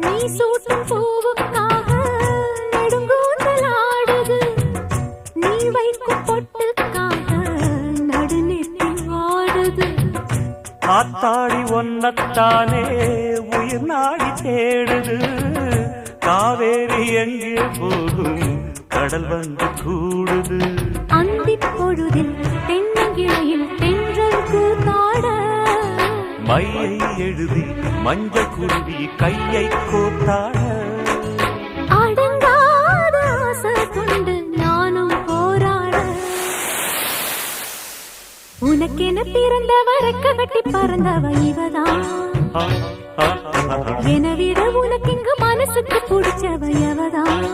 நீ சூட்டும் பூவுக்காக நெடுங்கூந்தல் ஆடுது. நீ வைக்கும் பொட்டுக்காக நடுநெத்தி ஆடுது. ஆத்தாடி ஒன்னத்தானே உயிர் நாடி தேடுது. காவேரி எங்கே போகும் கடல் வந்து கூடுது. அந்திப் பொழுதில் தென்னங்கிளையில் தென்றல் கூத்தாட மையை எழுதி மஞ்சள் குருவி கையை கோத்தாட. அடங்காத ஆசை கொண்டு நானும் போராட. உனக்கென பிறந்தவ ரெக்க கட்டி பறந்தவ இவதான். என விட உனக்கு இங்கு மனசுக்கு பிடிச்சவ எவதான்.